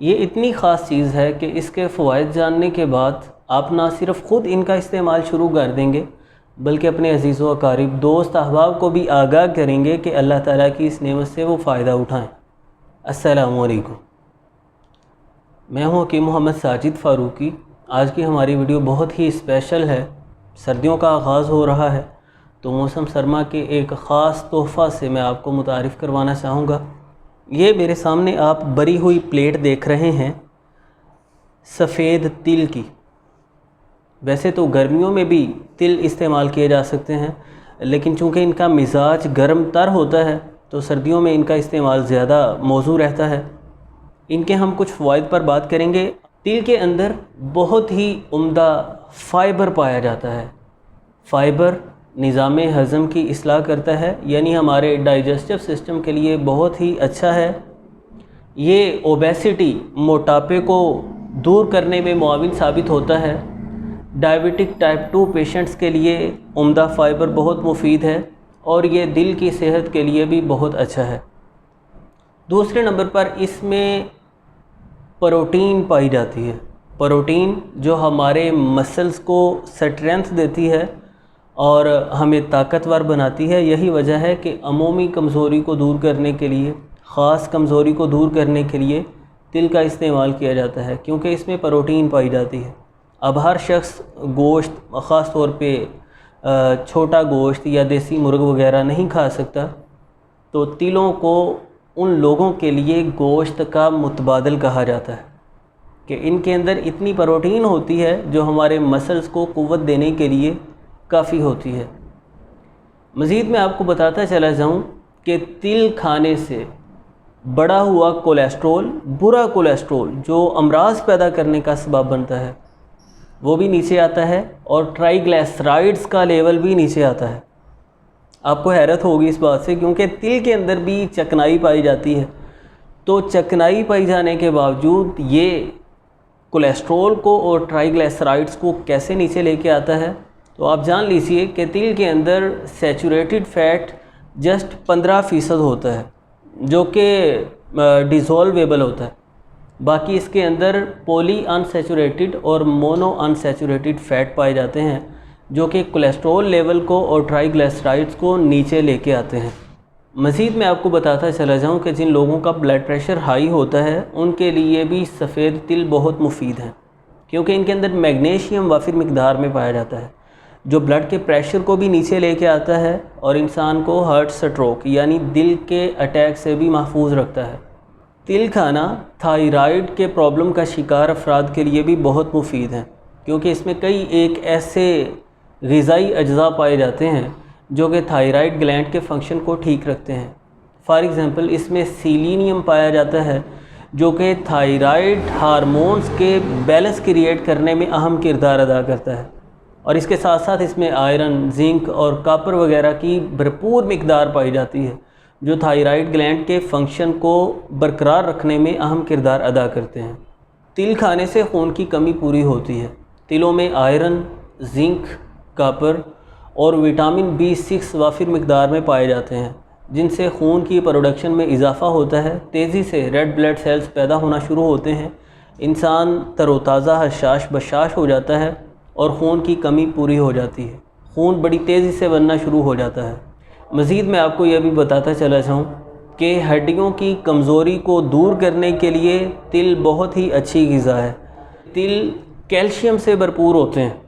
ये इतनी ख़ास चीज़ है कि इसके फ़वाइद जानने के बाद आप ना सिर्फ़ ख़ुद इनका इस्तेमाल शुरू कर देंगे बल्कि अपने अज़ीज़ व अकारीब दोस्त अहबाब को भी आगाह करेंगे कि अल्लाह ताला की इस नेमत से वो फ़ायदा उठाएँ। अस्सलामु अलैकुम। मैं हूँ हकीम मोहम्मद साजिद फ़ारूकी। आज की हमारी वीडियो बहुत ही स्पेशल है। सर्दियों का आगाज़ हो रहा है तो मौसम सरमा के एक ख़ास तोहफ़ा से मैं आपको मुतारिफ़ करवाना चाहूँगा। ये मेरे सामने आप बरी हुई प्लेट देख रहे हैं सफ़ेद तिल की। वैसे तो गर्मियों में भी तिल इस्तेमाल किए जा सकते हैं, लेकिन चूँकि इनका मिजाज गर्म तर होता है तो सर्दियों में इनका इस्तेमाल ज़्यादा मौजू रहता है। इनके हम कुछ फ़वाइद पर बात करेंगे। तिल के अंदर बहुत ही उम्दा फ़ाइबर पाया जाता है। फ़ाइबर निज़ाम हज़म की इस्लाह करता है, यानी हमारे डाइजेस्टिव सिस्टम के लिए बहुत ही अच्छा है। ये ओबेसिटी मोटापे को दूर करने में मुआविन साबित होता है। डायबिटिक टाइप 2 पेशेंट्स के लिए उम्दा फ़ाइबर बहुत मुफीद है और ये दिल की सेहत के लिए भी बहुत अच्छा है। दूसरे नंबर पर इसमें प्रोटीन पाई जाती है। प्रोटीन जो हमारे मसल्स को स्ट्रेंथ देती है और हमें ताकतवर बनाती है। यही वजह है कि अमूमी कमज़ोरी को दूर करने के लिए, ख़ास कमज़ोरी को दूर करने के लिए तिल का इस्तेमाल किया जाता है, क्योंकि इसमें प्रोटीन पाई जाती है। अब हर शख्स गोश्त, ख़ास तौर पे छोटा गोश्त या देसी मुर्ग वगैरह नहीं खा सकता, तो तिलों को उन लोगों के लिए गोश्त का मुतबादल कहा जाता है कि इनके अंदर इतनी प्रोटीन होती है जो हमारे मसल्स को क़ुव्वत देने के लिए काफ़ी होती है। मज़ीद मैं आपको बताता चला जाऊँ कि तिल खाने से बढ़ा हुआ कोलेस्ट्रोल, बुरा कोलेस्ट्रोल जो अमराज पैदा करने का सबब बनता है, वो भी नीचे आता है और ट्राइग्लिसराइड्स का लेवल भी नीचे आता है। आपको हैरत होगी इस बात से, क्योंकि तिल के अंदर भी चिकनाई पाई जाती है। तो चिकनाई पाई जाने के बावजूद ये कोलेस्ट्रोल को और ट्राइग्लिसराइड्स को कैसे नीचे लेके आता है, तो आप जान लीजिए कि तिल के अंदर सैचुरेटेड फ़ैट जस्ट 15% होता है, जो कि डिज़ोल्वेबल होता है। बाकी इसके अंदर पॉली अनसैचुरेटेड और मोनो अनसैचुरेटेड फ़ैट पाए जाते हैं, जो कि कोलेस्ट्रॉल लेवल को और ट्राइग्लिसराइड्स को नीचे लेके आते हैं। मज़ीद मैं आपको बताता चला जाऊं कि जिन लोगों का ब्लड प्रेशर हाई होता है उनके लिए भी सफ़ेद तिल बहुत मुफीद हैं, क्योंकि इनके अंदर मैग्नीशियम वाफिर मिकदार में पाया जाता है, जो ब्लड के प्रेशर को भी नीचे लेके आता है और इंसान को हार्ट स्ट्रोक यानी दिल के अटैक से भी महफूज रखता है। तिल खाना थायराइड के प्रॉब्लम का शिकार अफराद के लिए भी बहुत मुफीद है, क्योंकि इसमें कई एक ऐसे ग़िज़ाई अज्जा पाए जाते हैं जो कि थायराइड ग्लैंड के फंक्शन को ठीक रखते हैं। फॉर एग्ज़ाम्पल इसमें सेलेनियम पाया जाता है, जो कि थायराइड हार्मोन्स के बैलेंस क्रिएट करने में अहम किरदार अदा करता है। और इसके साथ साथ इसमें आयरन, जिंक और कॉपर वगैरह की भरपूर मिकदार पाई जाती है, जो थायराइड ग्लैंड के फंक्शन को बरकरार रखने में अहम किरदार अदा करते हैं। तिल खाने से खून की कमी पूरी होती है। तिलों में आयरन, जिंक, कॉपर और विटामिन B6 वाफिर मिकदार में पाए जाते हैं, जिनसे खून की प्रोडक्शन में इजाफ़ा होता है। तेज़ी से रेड ब्लड सेल्स पैदा होना शुरू होते हैं, इंसान तरोताज़ा, हशाश बशाश हो जाता है और खून की कमी पूरी हो जाती है। खून बड़ी तेज़ी से बनना शुरू हो जाता है। मज़ीद मैं आपको यह भी बताता चला जाऊँ कि हड्डियों की कमज़ोरी को दूर करने के लिए तिल बहुत ही अच्छी ग़िज़ा है। तिल कैल्शियम से भरपूर होते हैं।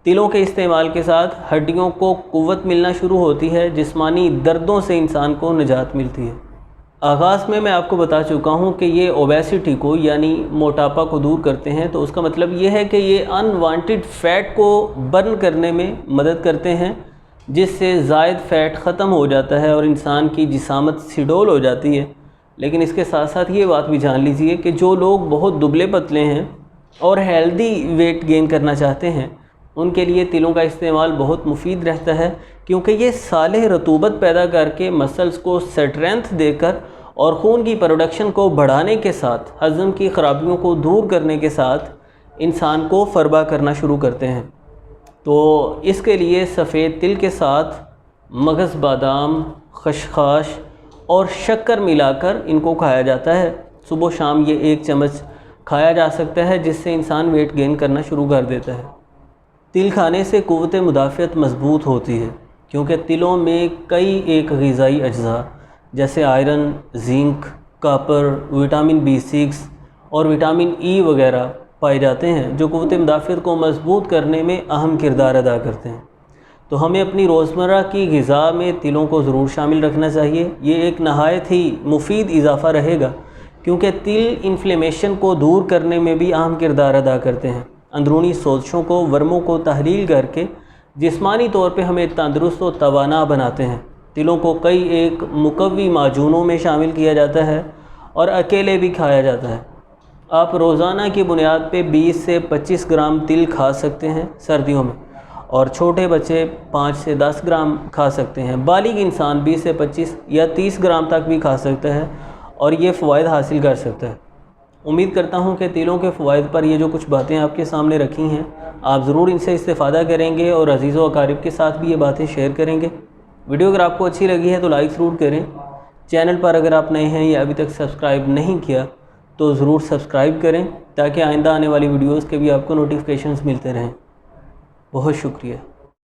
तिलों के इस्तेमाल के साथ हड्डियों को क़ुव्वत मिलना शुरू होती है, जिस्मानी दर्दों से इंसान को निजात मिलती है। आगाज़ में मैं आपको बता चुका हूँ कि ये ओबेसिटी को यानी मोटापा को दूर करते हैं, तो उसका मतलब ये है कि ये अनवांटेड फ़ैट को बर्न करने में मदद करते हैं, जिससे ज़ायद फ़ैट ख़त्म हो जाता है और इंसान की जिसामत सिडोल हो जाती है। लेकिन इसके साथ साथ ये बात भी जान लीजिए कि जो लोग बहुत दुबले पतले हैं और हेल्दी वेट गेन करना चाहते हैं, उनके लिए तिलों का इस्तेमाल बहुत मुफीद रहता है, क्योंकि ये साले रतूबत पैदा करके मसल्स को स्ट्रेंथ देकर और खून की प्रोडक्शन को बढ़ाने के साथ हज़म की ख़राबियों को दूर करने के साथ इंसान को फरबा करना शुरू करते हैं। तो इसके लिए सफ़ेद तिल के साथ मगज़, बादाम, खशखाश और शक्कर मिलाकर इनको खाया जाता है सुबह शाम ये 1 चम्मच खाया जा सकता है, जिससे इंसान वेट गेन करना शुरू कर देता है। तिल खाने से क़ुव्वत मुदाफ़ियत मज़बूत होती है, क्योंकि तिलों में कई एक ग़िज़ाई अज्जा जैसे iron, zinc, copper, vitamin B6 और विटामिन E वगैरह पाए जाते हैं, जो क़ुव्वत मुदाफ़ियत को मज़बूत करने में अहम किरदार अदा करते हैं। तो हमें अपनी रोज़मर्रा की ग़िज़ा में तिलों को ज़रूर शामिल रखना चाहिए। ये एक नहायत ही मुफीद इजाफ़ा रहेगा, क्योंकि तिल इन्फ्लेमेशन को दूर करने में भी अहम किरदार अदा करते हैं। अंदरूनी सोचों को, वर्मों को तहलील करके जिस्मानी तौर पे हमें तंदुरुस्त और तवाना बनाते हैं। तिलों को कई एक मुकव्वी माजूनों में शामिल किया जाता है और अकेले भी खाया जाता है। आप रोज़ाना की बुनियाद पे 20 से 25 ग्राम तिल खा सकते हैं सर्दियों में, और छोटे बच्चे 5 से 10 ग्राम खा सकते हैं। बालिग इंसान 20 से 25 या 30 ग्राम तक भी खा सकता है और ये फ़वाइद हासिल कर सकता है। उम्मीद करता हूँ कि तिलों के फ़वाइद पर ये जो कुछ बातें आपके सामने रखी हैं, आप ज़रूर इनसे इस्तेफ़ादा करेंगे और अज़ीज़ व अकारिब के साथ भी ये बातें शेयर करेंगे। वीडियो अगर आपको अच्छी लगी है तो लाइक ज़रूर करें। चैनल पर अगर आप नए हैं या अभी तक सब्सक्राइब नहीं किया तो ज़रूर सब्सक्राइब करें, ताकि आइंदा आने वाली वीडियोज़ के भी आपको नोटिफिकेशंस मिलते रहें। बहुत शुक्रिया।